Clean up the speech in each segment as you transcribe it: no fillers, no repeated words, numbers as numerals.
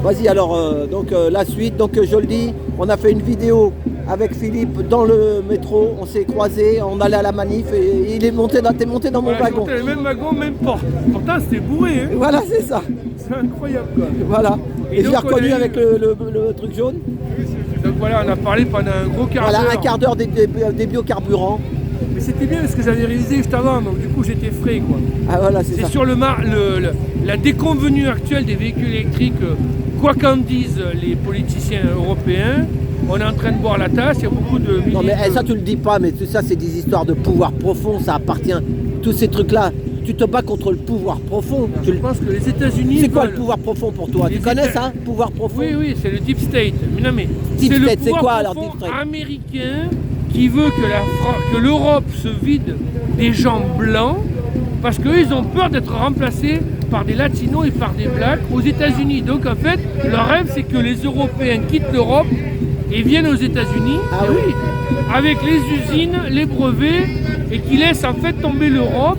Vas-y alors, la suite, je le dis, on a fait une vidéo avec Philippe dans le métro, on s'est croisés, on allait à la manif et t'es monté dans mon wagon. Le même wagon, même porte. Pourtant c'était bourré. Hein. Voilà, c'est ça. C'est incroyable quoi. Voilà. Et je l'ai reconnu avec le truc jaune. Donc voilà, on a parlé pendant un gros quart d'heure. Voilà, un quart d'heure des biocarburants. Mais c'était bien parce que j'avais réalisé juste avant, donc du coup j'étais frais quoi. Ah voilà, c'est ça. Sur la déconvenue actuelle des véhicules électriques, quoi qu'en disent les politiciens européens, on est en train de boire la tasse, il y a beaucoup de... Non mais ça tu le dis pas, mais tout ça c'est des histoires de pouvoir profond, ça appartient, tous ces trucs-là. Tu te bats contre le pouvoir profond. Je pense que les États-Unis. C'est quoi le pouvoir profond pour toi? Tu connais ça, pouvoir profond? Oui, c'est le Deep State. Mais non, mais Deep State, c'est quoi alors Deep State américain qui veut que l'Europe se vide des gens blancs parce qu'eux, ils ont peur d'être remplacés par des latinos et par des blacks aux États-Unis. Donc en fait, leur rêve, c'est que les Européens quittent l'Europe et viennent aux États-Unis. Ah oui, avec les usines, les brevets, et qui laissent en fait tomber l'Europe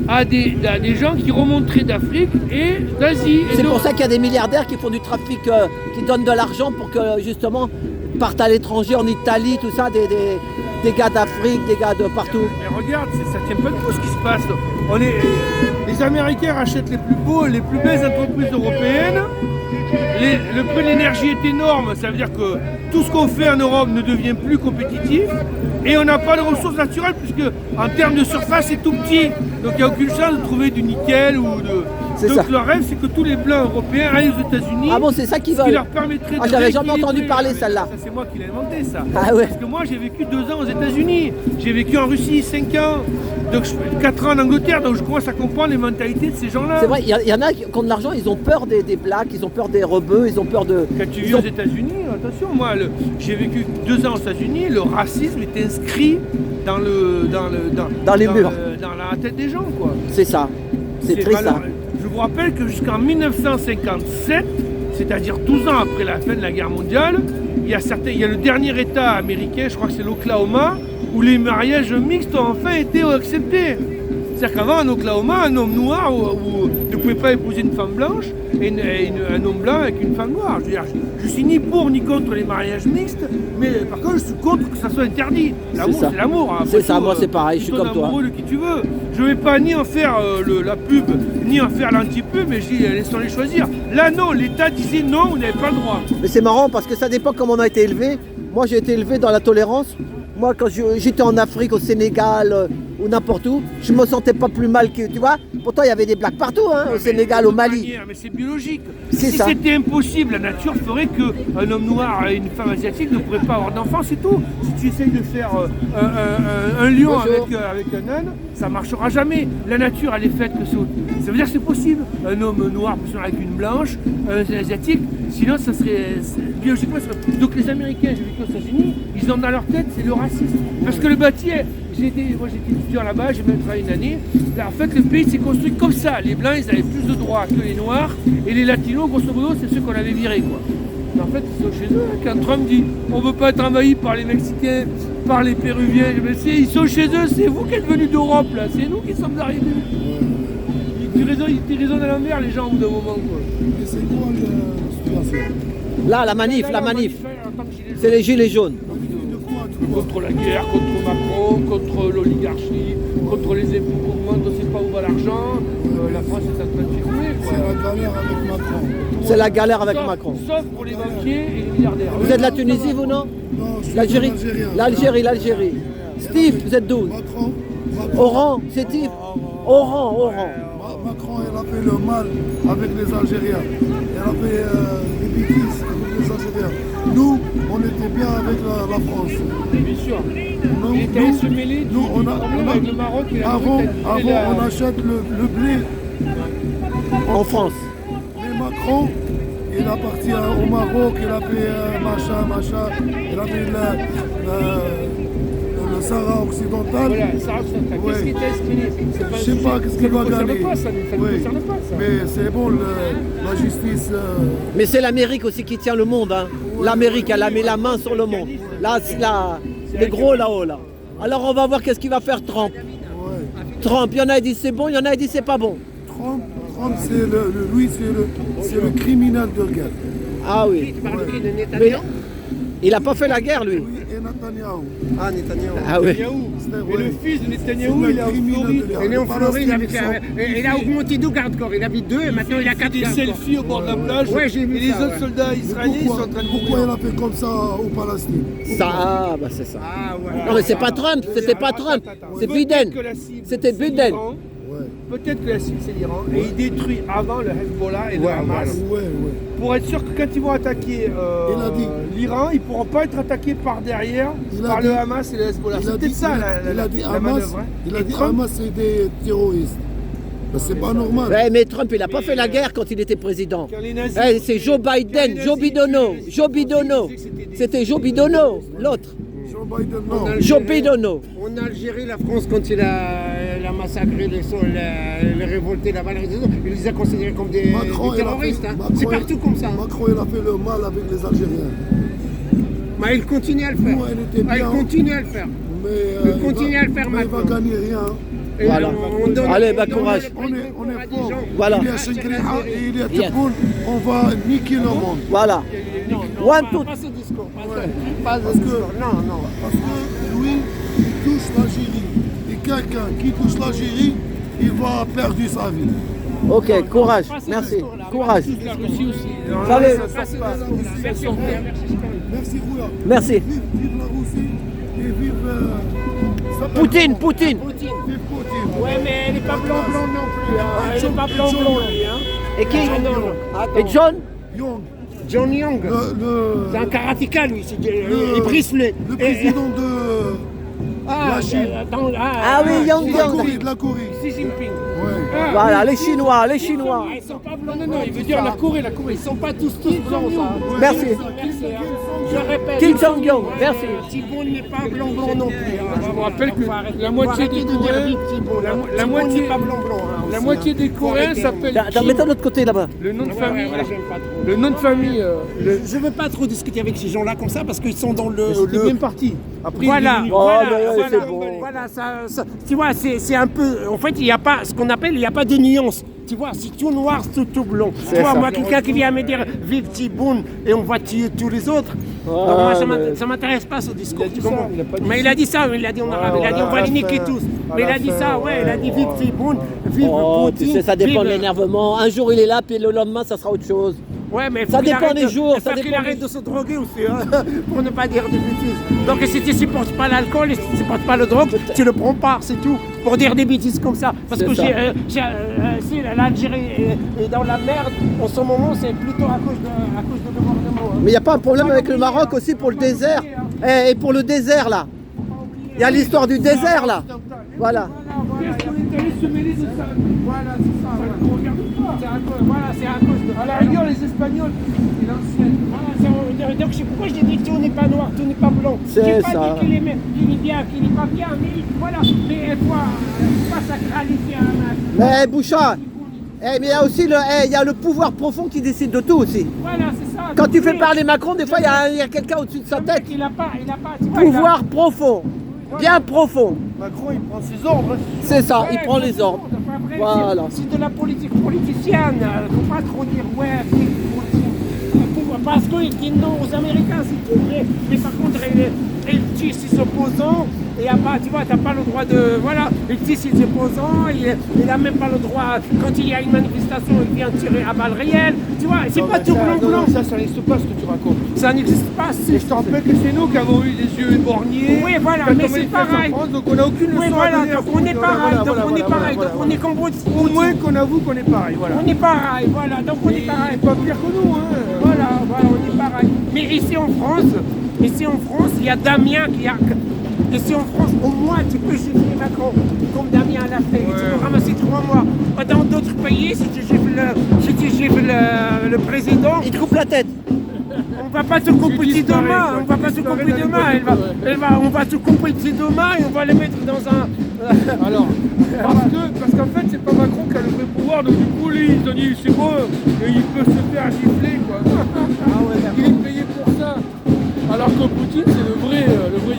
à des gens qui remonteraient d'Afrique et d'Asie. C'est pour ça qu'il y a des milliardaires qui font du trafic, qui donnent de l'argent pour que justement partent à l'étranger, en Italie, tout ça, des gars d'Afrique, des gars de partout. Mais regarde, ça tient pas de tout ce qui se passe. Les Américains rachètent les plus belles entreprises européennes. Le prix de l'énergie est énorme, ça veut dire que tout ce qu'on fait en Europe ne devient plus compétitif et on n'a pas de ressources naturelles puisque en termes de surface c'est tout petit, donc il n'y a aucune chance de trouver du nickel ou de... Donc leur rêve c'est que tous les blancs européens aillent aux États-Unis. Ah bon, c'est ça qu'ils veulent. Ce qui leur permettrait de... J'avais jamais entendu parler celle-là. Ça c'est moi qui l'ai inventé ça. Ah ouais. Parce que moi j'ai vécu 2 ans aux États-Unis, j'ai vécu en Russie 5 ans. Donc je fais 4 ans en Angleterre, donc je commence à comprendre les mentalités de ces gens-là. C'est vrai, il y en a qui ont de l'argent, ils ont peur des blacks, ils ont peur des rebeux, ils ont peur de... Quand tu vis aux États-Unis, attention, moi j'ai vécu 2 ans aux États-Unis, le racisme est inscrit dans les murs. Dans la tête des gens, quoi. C'est ça, c'est triste ça. Je vous rappelle que jusqu'en 1957, c'est-à-dire 12 ans après la fin de la guerre mondiale, il y a le dernier État américain, je crois que c'est l'Oklahoma, où les mariages mixtes ont enfin été acceptés. C'est-à-dire qu'avant, en Oklahoma, un homme noir ne pouvait pas épouser une femme blanche et un homme blanc avec une femme noire. Je veux dire, je suis ni pour ni contre les mariages mixtes, mais par contre, je suis contre que ça soit interdit. L'amour, c'est l'amour. Hein. C'est ça, moi c'est pareil, je suis comme toi. Amoureux de qui tu veux. Je ne vais pas ni en faire la pub, ni en faire l'anti-pub, mais je dis, laissons-les choisir. Là, non, l'État disait non, vous n'avez pas le droit. Mais c'est marrant parce que ça dépend comment on a été élevé. Moi, j'ai été élevé dans la tolérance. Moi, quand j'étais en Afrique, au Sénégal ou n'importe où, je me sentais pas plus mal que, tu vois. Pourtant, il y avait des blacks partout, hein, au Sénégal, au Mali. Mais c'est biologique. Si c'était impossible, la nature ferait qu'un homme noir et une femme asiatique ne pourraient pas avoir d'enfants, c'est tout. Si tu essayes de faire un lion avec un âne, ça marchera jamais. La nature, elle est faite que ça veut dire que c'est possible. Un homme noir peut se faire avec une blanche, un asiatique, sinon ça serait biologiquement. Donc les Américains, j'ai vécu aux États-Unis, ils ont dans leur tête, c'est le racisme. Parce que le bâti, moi j'étais étudiant là-bas, j'ai même travaillé une année. En fait, le pays s'est construit comme ça. Les blancs, ils avaient plus de droits que les noirs, et les latinos, grosso modo, c'est ceux qu'on avait virés, quoi. Mais en fait, ils sont chez eux. Quand Trump dit on ne veut pas être envahi par les Mexicains, par les Péruviens, ils sont chez eux, c'est vous qui êtes venus d'Europe, là, c'est nous qui sommes arrivés. Ils raisonnent à l'envers, les gens, au bout d'un moment, quoi. Et c'est quoi la situation? Là, la manif. C'est les gilets jaunes. Contre la guerre, contre Macron, contre l'oligarchie, contre les impôts qu'on augmente, on ne sait pas où va l'argent. La France est en train de s'écrouler. C'est la galère avec Macron. C'est la galère avec Macron. Sauf pour les banquiers et les milliardaires. Vous êtes de la Tunisie, vous, non? Non, je suis L'Algérie. L'Algérie. Steve, vous êtes d'où? Macron. Oran, c'est Steve. Oran. Macron, il a fait le mal avec les Algériens. Il a fait des bêtises avec les Algériens. Nous, on était bien avec la France. Bien sûr. Il était allé se mêler du problème avec le Maroc et la Mauritanie. Avant, on achète le blé En France. Mais Macron, il est parti au Maroc, il a fait machin. Il a fait le Sahara occidental. Voilà, le Sahara occidental. Ouais. Qu'est-ce qui t'a exprimé? Je sais pas qu'est-ce qu'il va gagner. Ça ne concerne pas, ça. Mais c'est bon, la justice. Mais c'est l'Amérique aussi qui tient le monde. Hein. L'Amérique, elle a mis la main sur le monde. Là, les gros là-haut. Là. Alors on va voir qu'est-ce qu'il va faire Trump. Ouais. Trump, il y en a qui disent c'est bon, il y en a qui disent c'est pas bon. Trump, Trump, lui, c'est le criminel de guerre. Ah oui. Tu parles de qui, de Mais Netanyahou? il n'a pas fait la guerre, lui. Lui et Netanyahou. Ah, Netanyahou. Ah oui. Netanyahou. Et le fils de Netanyahou, il est en Floride. Il est en Floride, il a augmenté 2 garde-corps. Il avait 2 et maintenant il a 4 Des garde-corps. selfies au bord de la plage. Ouais, j'ai vu et les ça, autres ouais. soldats israéliens, ils sont en train de Pourquoi il mourir. a fait comme ça au Palestine? Ça, ah, bah c'est ça. Ah, ouais. Non mais c'est pas Trump, c'était pas Trump, c'est Biden. Peut-être que la cible, C'était c'est Biden. l'Iran. Ouais, Peut-être que la cible c'est l'Iran et il détruit avant le Hezbollah et le Hamas ouais. pour être sûr que quand ils vont attaquer Il a dit. l'Iran, ils ne pourront pas être attaqués par derrière Il a par dit. le Hamas et le Hezbollah. C'est peut-être ça il a dit la Hamas, manœuvre. Hein. il a Et dit Trump, Hamas c'est des terroristes. Ben, c'est pas normal. Ouais, mais Trump, il n'a pas fait la guerre quand il était président. quand les nazis- Eh, c'est Joe Biden, Joe Bidono, Joe Bidono. C'était Joe Bidono, l'autre. Joe Biden, non. Joe Bidono. En Algérie, la France, quand il a massacré les révoltés là-bas, il les a considérés comme des Macron, terroristes. il a fait- Hein. Macron, C'est partout comme ça. Macron, il a fait le mal avec les Algériens. Mais il continue à le faire. Nous, elle était Ah, il bien. continue à le faire. Mais Il continue à le faire mais il va maintenant. gagner rien. Et Voilà. Allez, bah, on donne courage. le On prix est courage des fort. gens. Voilà. Il y a Chenkriha et il y a Yes. Tebboune. On va niquer le monde. Voilà. Non, One, pas, two. pas ce discours. Pas, Ouais. pas Parce ce que- discours. Non, non. Parce que lui, il touche l'Algérie. Et quelqu'un qui touche l'Algérie, il va perdre sa vie. Ok, courage, Pas ce merci. discours-là. Courage. la Russie aussi. Salut. Pas ce discours-là. Merci, Rouya. Merci, Rouya. Merci. Vive la Russie et vive... Poutine, Poutine. Poutine. Vive Poutine. Ouais, mais elle n'est pas blanc-blanc non plus. Hein. Elle n'est pas blanc-blanc, lui. Hein. Et qui Ah, non, non. Attends. Et John Young, John Young. C'est un le karatéka, lui. Il bricelet. président de la Chine. Ah oui, Young Young. De la Corée. Xi Jinping. Ouais. Ah, Voilà, les Chinois, les Chinois. Ils sont pas blancs. Non, non, il veut dire la Corée, la Corée. Ils sont pas tous blancs, ça. Merci. Merci, hein. Je répète. Kim Jong-un, merci. Thibault n'est pas blanc-blanc non plus. Hein. Je vous rappelle que Faut arrêter- la moitié faut arrêter des de dire Coréens- vite Thibault, là. la Thibault moitié- n'est pas blanc-blanc. Hein, La aussi, moitié hein. des Faut Coréens arrêter. s'appellent Attends, mets-toi de l'autre côté là-bas. le nom de Ouais, famille. ouais, j'aime pas trop. Le nom de famille. Je veux pas trop discuter avec ces gens-là comme ça parce qu'ils sont dans le. C'était bien parti. Après, Voilà, il est venu- Oh, voilà, mais ouais, voilà, c'est bon. voilà, tu vois, c'est un peu, en fait, il n'y a pas, ce qu'on appelle, il n'y a pas de nuance. Tu vois, c'est tout noir, c'est tout blanc. Tu vois, ça. moi, quelqu'un qui vient me dire, vive Thibault et on va tuer tous les autres. Ouais, Donc moi, mais- ça m'intéresse pas ce discours. Il a dit tu ça, comprends il a pas dit mais il a dit ça, il a dit en arabe, il a dit on va les niquer tous. Mais il a dit ça, ouais, il a dit vive Thibault, vive Oh, tu Poutine. sais, ça dépend de vive- l'énervement. Un jour il est là, puis le lendemain ça sera autre chose. Ouais, mais Ça faut qu'il dépend arrête des de- jours, il ça faut qu'il dépend arrête des- de se droguer aussi, hein, pour ne pas dire des bêtises. Donc si tu supportes pas l'alcool et si tu supportes pas le drogue, tu le prends pas, c'est tout. Pour dire des bêtises comme ça. Parce C'est que ça. si l'Algérie est dans la merde, en ce moment, c'est plutôt à cause de gouvernement. Hein. Mais il n'y a pas un problème avec le Maroc aussi pour le désert. Et pour le désert là. Il y a l'histoire du désert là. Voilà. Qu'est-ce qu'on est allé se mêler de ça Voilà, c'est ça. Voilà, on regarde pas. C'est à cause de. À la rigueur, les Espagnols, c'est l'ancienne. Voilà, donc pourquoi je t'ai dit que tout n'est pas noir, tout n'est pas blanc. C'est J'ai pas ça. dit qu'il est bien, qu'il n'est pas bien, mais voilà. Mais il faut pas sacraliser un match. Mais Bouchard, mais il y a aussi il y a le pouvoir profond qui décide de tout aussi. Voilà, c'est ça. Quand tu fais Mais- parler Macron, des fois il y a quelqu'un au-dessus de sa le mec, tête. il a pas, tu vois, Pouvoir profond. Bien profond. Macron, il prend ses ordres. hein. C'est ça, Ouais, il prend les exactement. ordres. Après, Voilà. C'est de la politique politicienne. Faut pas trop dire ouais, parce qu'ils disent non aux Américains, c'est tout vrai. Mais par contre, ils tuent ses opposants. Et y a pas, tu vois, t'as pas le droit de. Voilà, il tue ses opposants, il n'a même pas le droit, quand il y a une manifestation, il vient tirer à balles réelles. Tu vois, c'est Non, pas mais tout ça- non, blanc-blanc. non, ça n'existe pas ce que tu racontes. Ça n'existe pas. Et je te rappelle que c'est nous qui avons eu les yeux éborgnés. Oui, voilà, quand mais on c'est manifeste en pareil. France, donc on n'a aucune leçon Oui, à voilà, donner à donc on Poutine. est Voilà, pareil, voilà, donc on est voilà, pareil, voilà, donc on est comme Au moins qu'on avoue qu'on est pareil, voilà. On est pareil, voilà, donc on est Il pareil. n'est pas pire que nous, hein. Voilà, on est pareil. Mais ici en France, il y a Damien qui a. Ici en France, au moins, tu peux gifler Macron, comme Damien l'a fait. Tu peux ramasser 3 mois. Dans d'autres pays, si tu gifles le président, Il te coupe la tête. on va pas te couper Tu dès disparais, demain. quoi. On va Tu pas te disparais couper dans les demain. On va te couper dès demain et on va les mettre dans un. Alors, parce qu'en fait, c'est pas Macron qui a le vrai pouvoir, donc du coup, lui, il se dit, c'est bon, et il peut se faire gifler, quoi. Il est payé pour ça. Alors que Poutine, c'est le vrai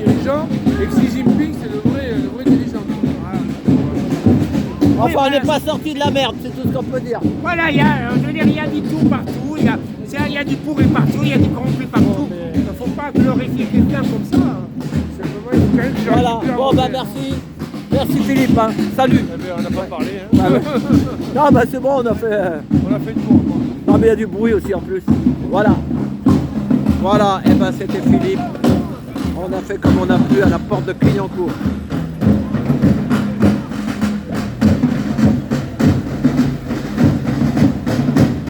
dirigeant, et que Xi Jinping, c'est le vrai dirigeant. Enfin, on voilà, n'est pas sorti de la merde, c'est tout ce qu'on peut dire. Voilà, il y a, je veux dire, il y a du tout partout, il y a du pourri partout, il y a du corrompu partout. Il ne faut pas glorifier quelqu'un comme ça. Simplement, il faut quand même que Voilà, bon bah merci. Merci Philippe, hein. Salut. Eh ben, on n'a pas parlé. Hein. Ah ouais. Non bah c'est bon, on a fait... On a fait le tour. Quoi. Non mais il y a du bruit aussi en plus. Voilà. Voilà, et ben c'était Philippe. On a fait comme on a pu à la porte de Clignancourt.